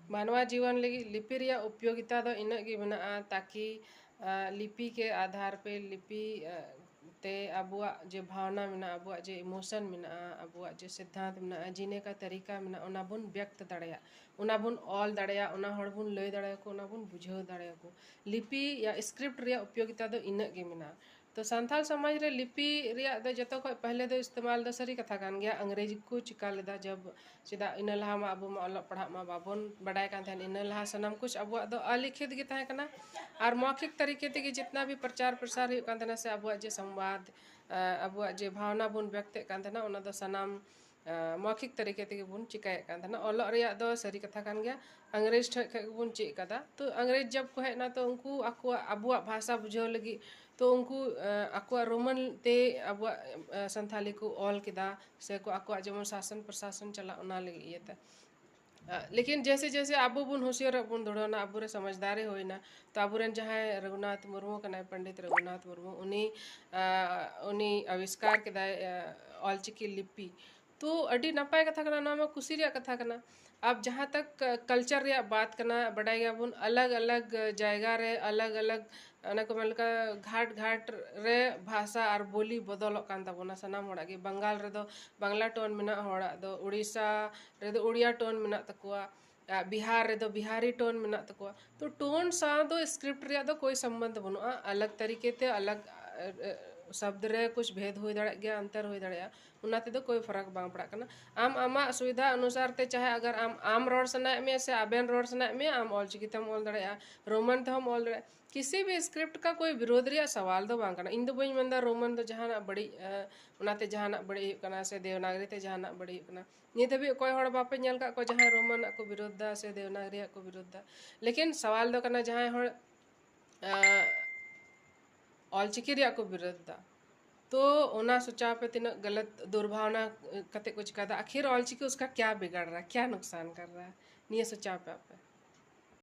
मानवा जीवन लगी लिपि रिया उपयोगिता दो इना गी मेनाआ ताकि लिपि के आधार पे लिपि ते अबुआ जे भावना मेना अबुआ जे इमोशन मेना अबुआ जे सिद्धांत मेना जीने का तरीका मेना उना बुन व्यक्त दाड़ेया उना बुन ऑल दाड़ेया उना हड़ बुन लय दाड़ेया को उना बुन बुझाव दाड़ेया को लिपि या स्क्रिप्ट रिया उपयोगिता दो इना गी मेना। तो सांथाल समाज रे लिपि रिया दो जतो खय पहले दो इस्तेमाल दो सरी कथा कान गया अंग्रेजी को चिका लेदा जब चेदा इन लहा मा अबो मा ऑलग पढ़ा मा बाबोन बड़ाय कान थान इन लहा सनम कुछ अबुआ दो अलिखित गे ताहे कना और मौखिक तरीके ते जितना भी प्रचार प्रसार हुई कान थाना से अबुआ जे संवाद अबुआ जे भावना बुन व्यक्त कान थाना उना दो सनाम मौखिक तरीके ते बुन चिकाय कान थाना ऑलग रिया दो सरी कथा कान गया अंग्रेज ठे खे बुन चे कदा। तो अंग्रेज जब को है ना तो उनको अकुआ अबुआ भाषा बुझाव लगी तो उनको अकुआ रोमन ते अबुआ संथाली को ऑल किदा से को अकुआ जेमन शासन प्रशासन चला उना लगी ये लेकिन जैसे जैसे आबू बुन होशियार बुन दौड़ना आबू रे समझदारी होइना तो आबूरेन जहाँ रघुनाथ मुर्मू कना पंडित रघुनाथ मुर्मू उनी आविष्कार के ऑलचिकी लिपि तो अड़ी नपाय कथा कना ना कुसी रिया कथा कना। अब जहाँ तक कल्चर रिया बात करना बड़ाई गया बुन अलग अलग जायगा रे अलग अलग को मलका घाट घाट रे भाषा और बोली बदल कान ताबोना सनाम होड़ा गे बंगाल रे दो बांग्ला टोन मेना होड़ा दो उड़ीसा रे दो उड़िया टोन मेना तकुआ बिहार रे दो बिहारी टोन मेना तकुआ। तो टोन सा दो स्क्रिप्ट रिया दो कोई संबंध बनुआ अलग तरीके ते अलग शब्द रे कुछ भेद हो दाड़ा गया अंतर हो दाड़ा उनाते दो कोई फर्क बांग पड़ा कना। आम आमा सुविधा अनुसार ते चाहे अगर आम रोड सना में से आबेन रोड सना में आम ऑलचिकी तम ऑल दाड़ा रोमन ते हम ऑल दाड़ा किसी भी स्क्रिप्ट का कोई विरोध रिया सवाल दो बांग कना। इन दो बई मंदा रोमन दो जहाना बड़ी उनाते जहाना बड़ी कना से देवनागरी ते जहाना बड़ी कना नित भी कोई हड़ बापे नेल का को जहां रोमन को विरोध दा से देवनागरी को विरोध दा लेकिन सवाल दो कना जहां हड़ ऑलचिकी रिया को विरोध दा तो ओना सोचा पे तीन गलत दुर्भावना कते कुछ कदा आखिर ऑलचिकी उसका क्या बिगाड़ रहा है क्या नुकसान कर रहा है नहीं सोचा पे आप